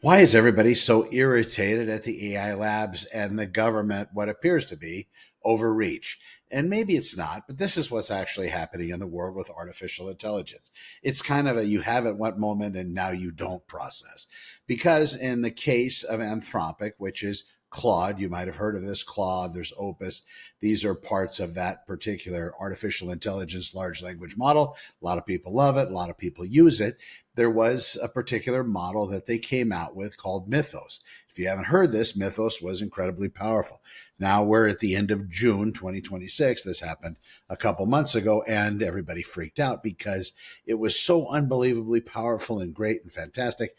Why is everybody so irritated at the AI labs and the government, what appears to be overreach? And maybe it's not, but this is what's actually happening in the world with artificial intelligence. It's kind of a you have at one moment and now you don't process. Because in the case of Anthropic, which is Claude, you might have heard of this Claude, there's Opus. These are parts of that particular artificial intelligence large language model. A lot of people love it, a lot of people use it. There was a particular model that they came out with called Mythos. If you haven't heard this, Mythos was incredibly powerful. Now we're at the end of June 2026. This happened a couple months ago, and everybody freaked out because it was so unbelievably powerful and great and fantastic.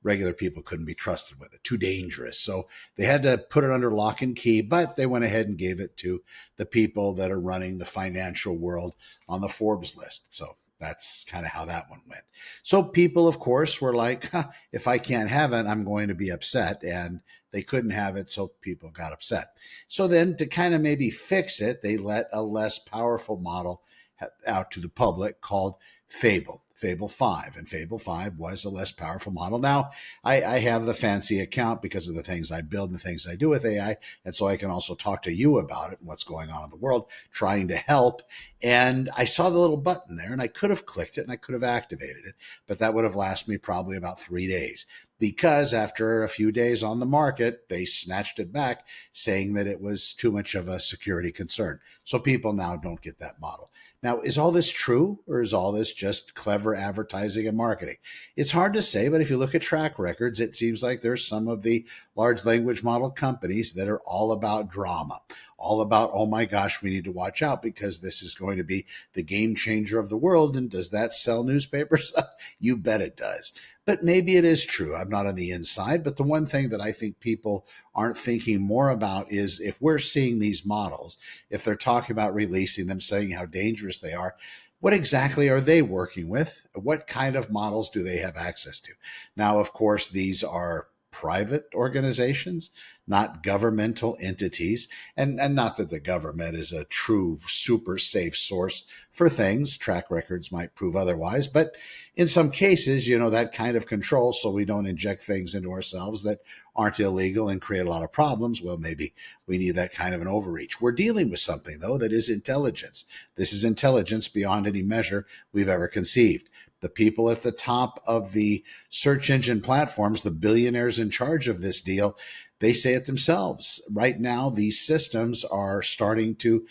Regular people couldn't be trusted with it, too dangerous. So they had to put it under lock and key, but they went ahead and gave it to the people that are running the financial world on the Forbes list. So that's kind of how that one went. So people, of course, were like, huh, if I can't have it, I'm going to be upset. And they couldn't have it, so people got upset. So then to kind of maybe fix it, they let a less powerful model out to the public called Fable 5. And Fable 5 was a less powerful model. Now, I have the fancy account because of the things I build and the things I do with AI. And so I can also talk to you about it and what's going on in the world, trying to help. And I saw the little button there and I could have clicked it and I could have activated it, but that would have lasted me probably about 3 days because after a few days on the market, they snatched it back saying that it was too much of a security concern. So people now don't get that model. Now, is all this true or is all this just clever advertising and marketing? It's hard to say, but if you look at track records, it seems like there's some of the large language model companies that are all about drama, all about, oh my gosh, we need to watch out because this is going to be the game changer of the world. And does that sell newspapers? You bet it does. But maybe it is true. I'm not on the inside. But the one thing that I think people aren't thinking more about is if we're seeing these models, if they're talking about releasing them, saying how dangerous they are, what exactly are they working with? What kind of models do they have access to? Now, of course, these are private organizations, not governmental entities. And not that the government is a true super safe source for things. Track records might prove otherwise. But in some cases, that kind of control so we don't inject things into ourselves that aren't illegal and create a lot of problems. Well, maybe we need that kind of an overreach. We're dealing with something, though, that is intelligence. This is intelligence beyond any measure we've ever conceived. The people at the top of the search engine platforms, the billionaires in charge of this deal, they say it themselves. Right now, these systems are starting to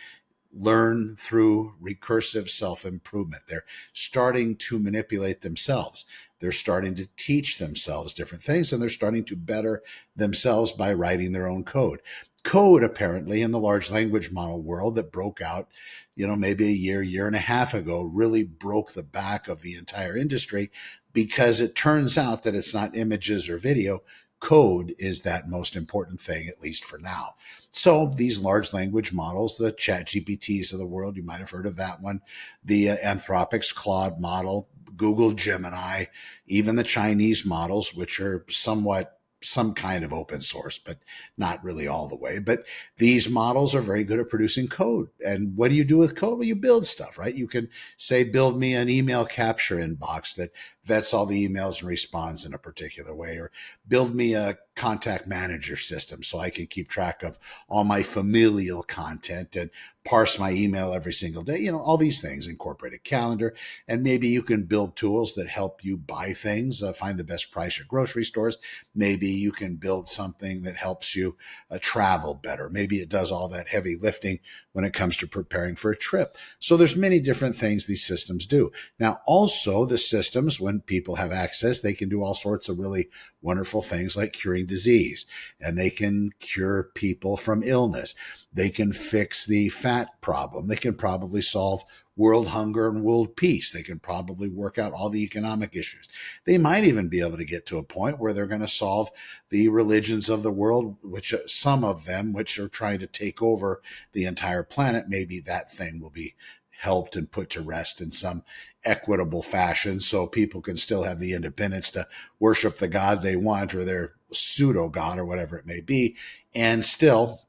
learn through recursive self-improvement. They're starting to manipulate themselves. They're starting to teach themselves different things, and they're starting to better themselves by writing their own code. Code, apparently, in the large language model world that broke out, maybe a year and a half ago, really broke the back of the entire industry because it turns out that it's not images or video. Code is that most important thing, at least for now. So these large language models, the chat GPTs of the world, you might have heard of that one, the Anthropic's Claude model, Google Gemini, even the Chinese models, which are somewhat some kind of open source, but not really all the way. But these models are very good at producing code. And what do you do with code? Well, you build stuff, right? You can say, build me an email capture inbox that vets all the emails and responds in a particular way, or build me a contact manager system so I can keep track of all my familial content and parse my email every single day. All these things, incorporate a calendar, and maybe you can build tools that help you buy things, find the best price at grocery stores. Maybe you can build something that helps you travel better. Maybe it does all that heavy lifting when it comes to preparing for a trip. So there's many different things these systems do. Now, also the systems, when people have access, they can do all sorts of really wonderful things like curing disease, and they can cure people from illness. They can fix the fat problem. They can probably solve world hunger and world peace. They can probably work out all the economic issues. They might even be able to get to a point where they're going to solve the religions of the world, which some of them, which are trying to take over the entire planet. Maybe that thing will be helped and put to rest in some equitable fashion so people can still have the independence to worship the God they want or their pseudo God or whatever it may be, and still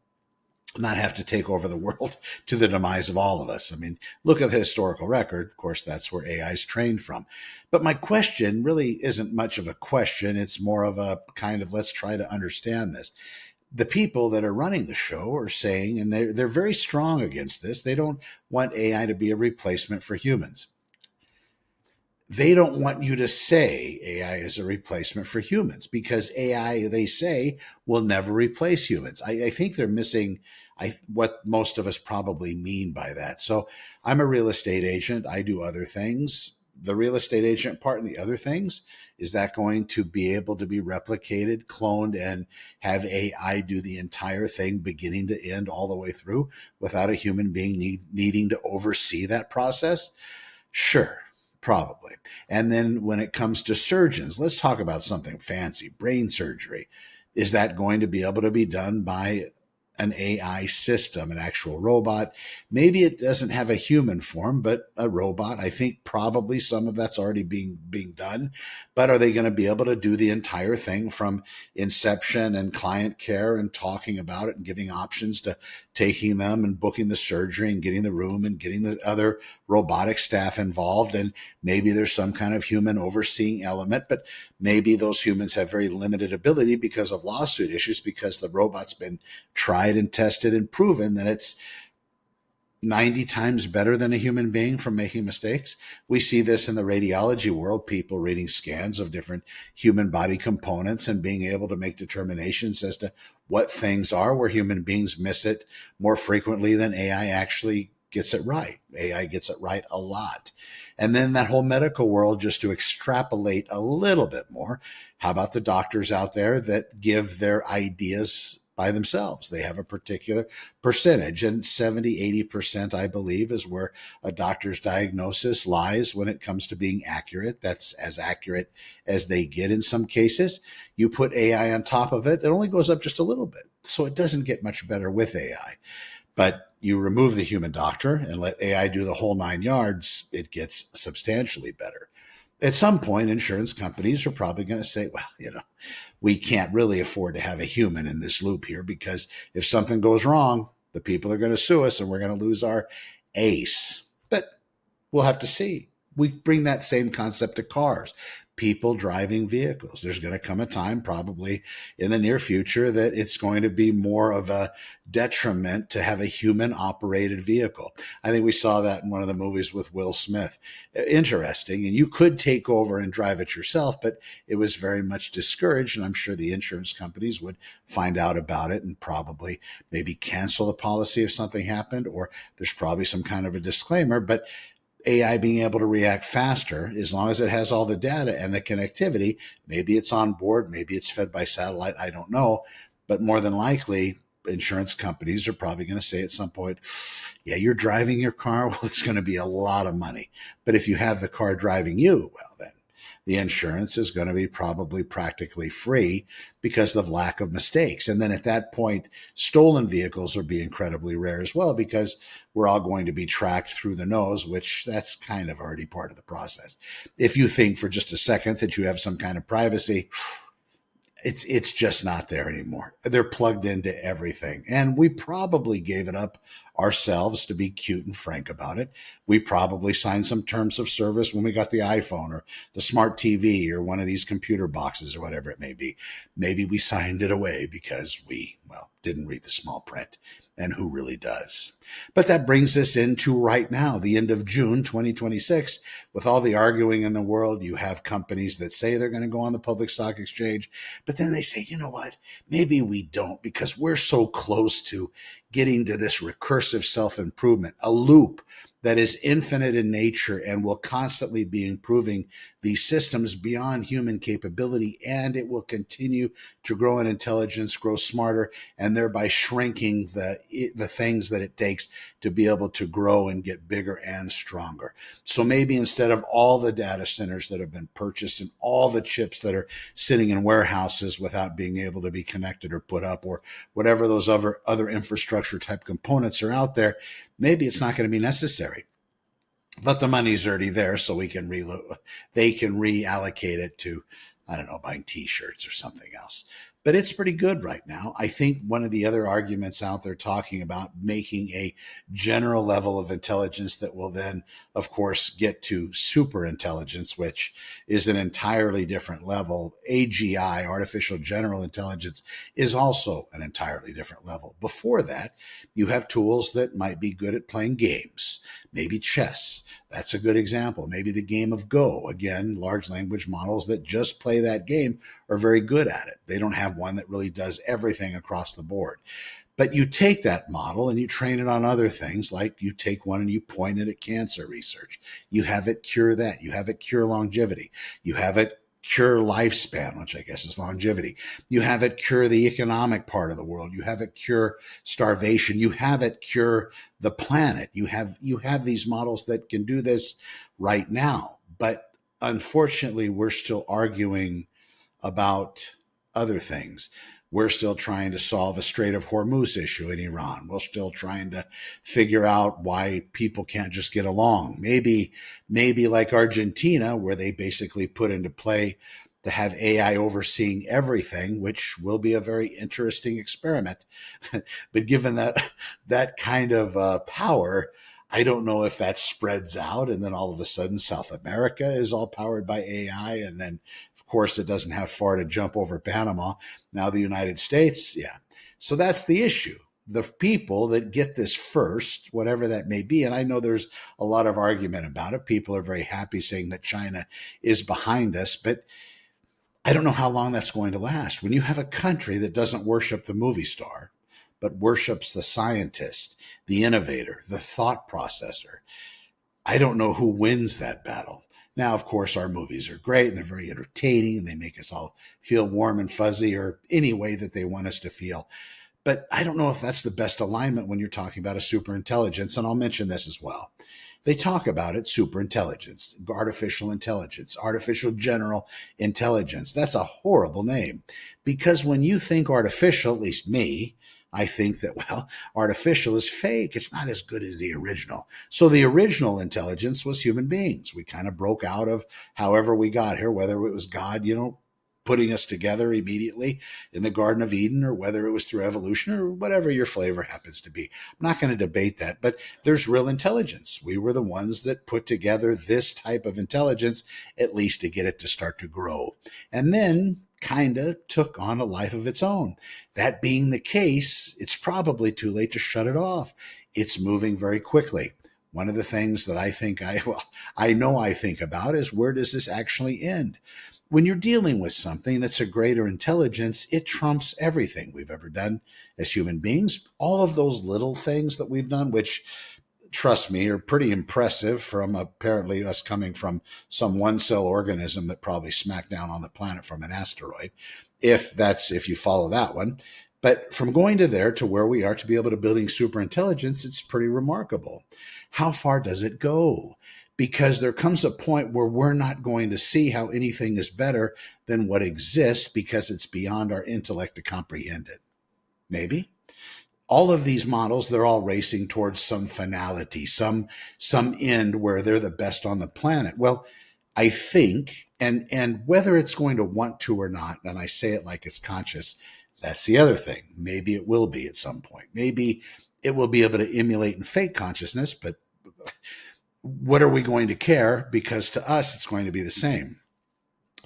not have to take over the world to the demise of all of us. I mean, look at the historical record. Of course, that's where AI is trained from. But my question really isn't much of a question. It's more of a kind of, let's try to understand this. The people that are running the show are saying, and they're very strong against this, they don't want AI to be a replacement for humans. They don't want you to say AI is a replacement for humans, because AI, they say, will never replace humans. I think they're missing what most of us probably mean by that. So I'm a real estate agent. I do other things. The real estate agent part and the other things, is that going to be able to be replicated, cloned, and have AI do the entire thing beginning to end all the way through without a human being needing to oversee that process? Sure, probably. And then when it comes to surgeons, let's talk about something fancy, brain surgery. Is that going to be able to be done by an AI system, an actual robot? Maybe it doesn't have a human form, but a robot. I think probably some of that's already being done. But are they going to be able to do the entire thing from inception and client care and talking about it and giving options to taking them and booking the surgery and getting the room and getting the other robotic staff involved? And maybe there's some kind of human overseeing element, but maybe those humans have very limited ability because of lawsuit issues, because the robot's been tried and tested and proven that it's 90 times better than a human being from making mistakes. We see this in the radiology world, people reading scans of different human body components and being able to make determinations as to what things are where human beings miss it more frequently than AI actually gets it right. AI gets it right a lot. And then that whole medical world, just to extrapolate a little bit more, how about the doctors out there that give their ideas by themselves? They have a particular percentage, and 70, 80%, I believe, is where a doctor's diagnosis lies when it comes to being accurate. That's as accurate as they get in some cases. You put AI on top of it, it only goes up just a little bit. So it doesn't get much better with AI. But you remove the human doctor and let AI do the whole 9 yards, it gets substantially better. At some point, insurance companies are probably going to say, well, we can't really afford to have a human in this loop here, because if something goes wrong, the people are going to sue us and we're going to lose our ace. But we'll have to see. We bring that same concept to cars, people driving vehicles. There's going to come a time, probably in the near future, that it's going to be more of a detriment to have a human operated vehicle. I think we saw that in one of the movies with Will Smith. Interesting. And you could take over and drive it yourself, but it was very much discouraged. And I'm sure the insurance companies would find out about it and probably maybe cancel the policy if something happened, or there's probably some kind of a disclaimer. But AI being able to react faster, as long as it has all the data and the connectivity, maybe it's on board, maybe it's fed by satellite, I don't know. But more than likely, insurance companies are probably going to say at some point, yeah, you're driving your car. Well, it's going to be a lot of money. But if you have the car driving you, well, then the insurance is going to be probably practically free because of lack of mistakes. And then at that point, stolen vehicles will be incredibly rare as well, because we're all going to be tracked through the nose, which that's kind of already part of the process. If you think for just a second that you have some kind of privacy, it's just not there anymore. They're plugged into everything. And we probably gave it up ourselves, to be cute and frank about it. We probably signed some terms of service when we got the iPhone or the smart TV or one of these computer boxes or whatever it may be. Maybe we signed it away because we, didn't read the small print. And who really does? But that brings us into right now, the end of June 2026. With all the arguing in the world, you have companies that say they're going to go on the public stock exchange, but then they say, you know what, maybe we don't, because we're so close to getting to this recursive self-improvement, a loop that is infinite in nature and will constantly be improving these systems beyond human capability. And it will continue to grow in intelligence, grow smarter, and thereby shrinking the things that it takes to be able to grow and get bigger and stronger. So maybe instead of all the data centers that have been purchased and all the chips that are sitting in warehouses without being able to be connected or put up, or whatever those other infrastructure type components are out there, maybe it's not going to be necessary. But the money's already there, so they can reallocate it to, I don't know, buying T-shirts or something else. but it's pretty good right now. I think one of the other arguments out there talking about making a general level of intelligence that will then, of course, get to super intelligence, which is an entirely different level. AGI, artificial general intelligence, is also an entirely different level. Before that, you have tools that might be good at playing games, maybe chess. That's a good example. Maybe the game of Go. Again, large language models that just play that game are very good at it. They don't have one that really does everything across the board. But you take that model and you train it on other things, like you take one and you point it at cancer research. You have it cure that. You have it cure longevity. You have it cure lifespan, which I guess is longevity. You have it cure the economic part of the world. You have it cure starvation. You have it cure the planet. You have these models that can do this right now. But unfortunately, we're still arguing about other things. We're still trying to solve a Strait of Hormuz issue in Iran. We're still trying to figure out why people can't just get along. Maybe like Argentina, where they basically put into play to have AI overseeing everything, which will be a very interesting experiment. But given that kind of power, I don't know if that spreads out and then all of a sudden South America is all powered by AI, and then of course it doesn't have far to jump over Panama. Now the United States, yeah. So that's the issue. The people that get this first, whatever that may be, and I know there's a lot of argument about it. People are very happy saying that China is behind us, but I don't know how long that's going to last. When you have a country that doesn't worship the movie star, but worships the scientist, the innovator, the thought processor, I don't know who wins that battle. Now, of course, our movies are great and they're very entertaining and they make us all feel warm and fuzzy or any way that they want us to feel. But I don't know if that's the best alignment when you're talking about a super intelligence. And I'll mention this as well. They talk about it, super intelligence, artificial general intelligence. That's a horrible name because when you think artificial, at least me, I think that, well, artificial is fake. It's not as good as the original. So the original intelligence was human beings. We kind of broke out of however we got here, whether it was God, putting us together immediately in the Garden of Eden, or whether it was through evolution, or whatever your flavor happens to be. I'm not going to debate that, but there's real intelligence. We were the ones that put together this type of intelligence, at least to get it to start to grow. And then kind of took on a life of its own. That being the case, it's probably too late to shut it off. It's moving very quickly. One of the things that I think I think about is, where does this actually end? When you're dealing with something that's a greater intelligence, it trumps everything we've ever done as human beings. All of those little things that we've done, which, trust me, are pretty impressive, from apparently us coming from some one-cell organism that probably smacked down on the planet from an asteroid, if you follow that one. But from going to there to where we are to be able to building super intelligence, it's pretty remarkable. How far does it go? Because there comes a point where we're not going to see how anything is better than what exists because it's beyond our intellect to comprehend it. Maybe. All of these models, they're all racing towards some finality, some end where they're the best on the planet. Well, I think, and whether it's going to want to or not, and I say it like it's conscious, that's the other thing. Maybe it will be at some point. Maybe it will be able to emulate and fake consciousness, but what are we going to care? Because to us, it's going to be the same.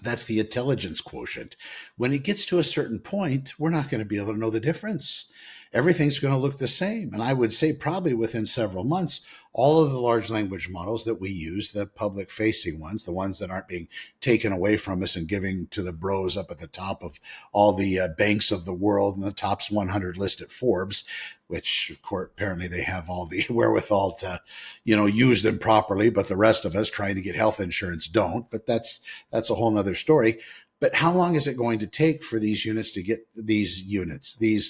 That's the intelligence quotient. When it gets to a certain point, we're not going to be able to know the difference. Everything's going to look the same. And I would say probably within several months, all of the large language models that we use, the public facing ones, the ones that aren't being taken away from us and giving to the bros up at the top of all the banks of the world and the top's 100 list at Forbes, which of course, apparently they have all the wherewithal to, use them properly, but the rest of us trying to get health insurance don't. But that's a whole nother story. But how long is it going to take for these these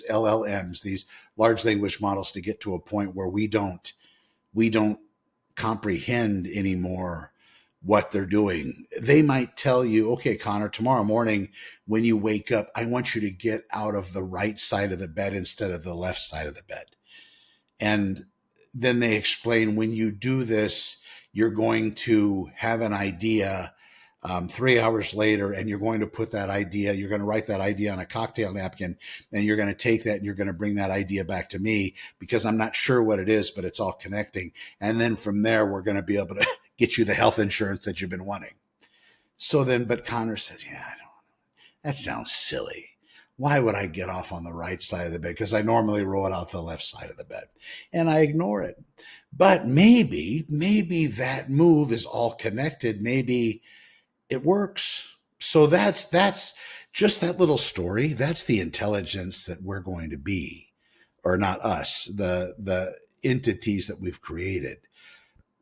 LLMs, these large language models, to get to a point where we don't comprehend anymore what they're doing? They might tell you, okay, Connor, tomorrow morning when you wake up, I want you to get out of the right side of the bed instead of the left side of the bed. And then they explain, when you do this, you're going to have an idea 3 hours later, and you're going to put that idea, you're going to write that idea on a cocktail napkin, and you're going to take that and you're going to bring that idea back to me because I'm not sure what it is, but it's all connecting. And then from there, we're going to be able to get you the health insurance that you've been wanting. So then, but Connor says, yeah, that sounds silly. Why would I get off on the right side of the bed? Because I normally roll it out the left side of the bed, and I ignore it. But maybe that move is all connected. Maybe it works. So that's just that little story. That's the intelligence that we're going to be, or not us, the entities that we've created.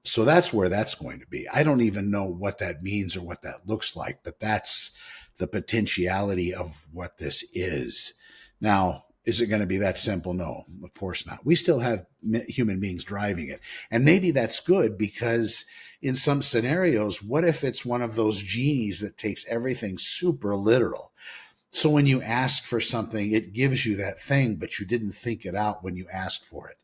So that's where that's going to be. I don't even know what that means or what that looks like, but that's the potentiality of what this is. Now, is it going to be that simple? No, of course not. We still have human beings driving it. And maybe that's good because in some scenarios, what if it's one of those genies that takes everything super literal? So when you ask for something, it gives you that thing, but you didn't think it out when you asked for it.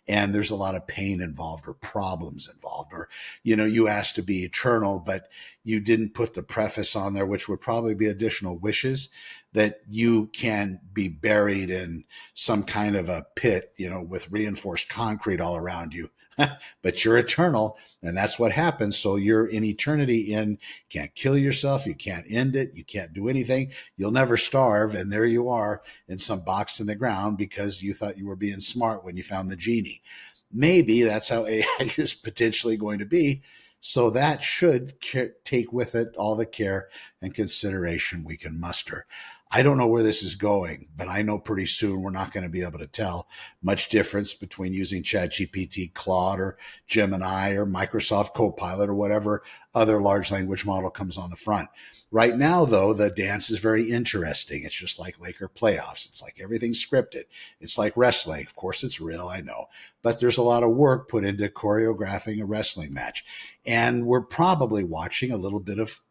And there's a lot of pain involved or problems involved, or, you asked to be eternal, but you didn't put the preface on there, which would probably be additional wishes that you can be buried in some kind of a pit, with reinforced concrete all around you. But you're eternal, and that's what happens. So you're in eternity can't kill yourself. You can't end it. You can't do anything. You'll never starve. And there you are in some box in the ground because you thought you were being smart when you found the genie. Maybe that's how AI is potentially going to be. So that should take with it all the care and consideration we can muster. I don't know where this is going, but I know pretty soon we're not going to be able to tell much difference between using ChatGPT, Claude, or Gemini, or Microsoft Copilot, or whatever other large language model comes on the front. Right now, though, the dance is very interesting. It's just like Laker playoffs. It's like everything's scripted. It's like wrestling. Of course, it's real, I know. But there's a lot of work put into choreographing a wrestling match. And we're probably watching a little bit of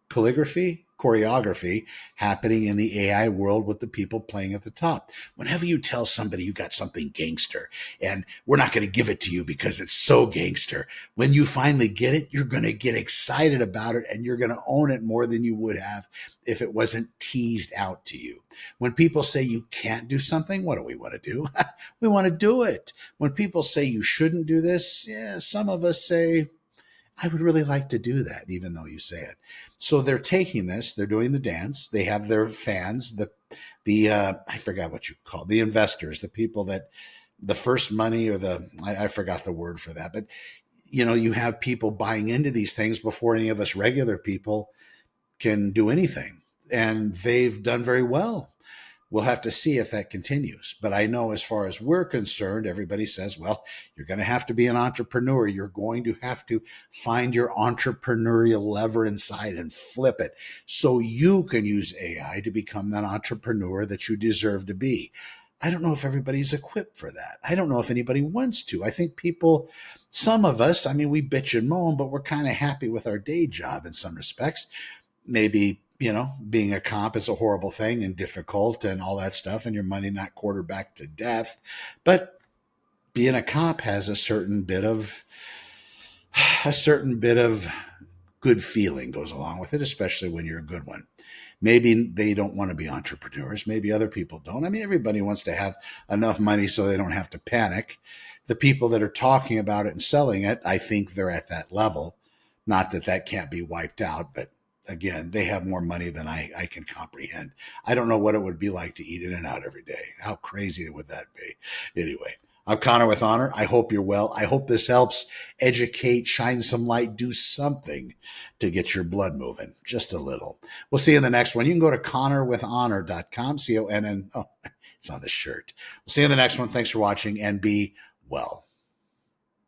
choreography happening in the AI world with the people playing at the top. Whenever you tell somebody you got something gangster and we're not going to give it to you because it's so gangster, when you finally get it, you're going to get excited about it and you're going to own it more than you would have if it wasn't teased out to you. When people say you can't do something, what do we want to do? We want to do it. When people say you shouldn't do this, yeah, some of us say, I would really like to do that, even though you say it. So they're taking this, they're doing the dance. They have their fans, the I forgot what you call it, the investors, the people that the first money or I forgot the word for that. But, you have people buying into these things before any of us regular people can do anything. And they've done very well. We'll have to see if that continues. But I know as far as we're concerned, everybody says, well, you're going to have to be an entrepreneur. You're going to have to find your entrepreneurial lever inside and flip it so you can use AI to become that entrepreneur that you deserve to be. I don't know if everybody's equipped for that. I don't know if anybody wants to. I think some of us, we bitch and moan, but we're kind of happy with our day job in some respects. Maybe being a cop is a horrible thing and difficult and all that stuff, and your money not quarterbacked to death. But being a cop has a certain bit of good feeling goes along with it, especially when you're a good one. Maybe they don't want to be entrepreneurs. Maybe other people don't. Everybody wants to have enough money so they don't have to panic. The people that are talking about it and selling it, I think they're at that level. Not that can't be wiped out, but again, they have more money than I can comprehend. I don't know what it would be like to eat In-N-Out every day. How crazy would that be? Anyway, I'm Connor with Honor. I hope you're well. I hope this helps educate, shine some light, do something to get your blood moving, just a little. We'll see you in the next one. You can go to connorwithhonor.com, CONN. Oh, it's on the shirt. We'll see you in the next one. Thanks for watching and be well.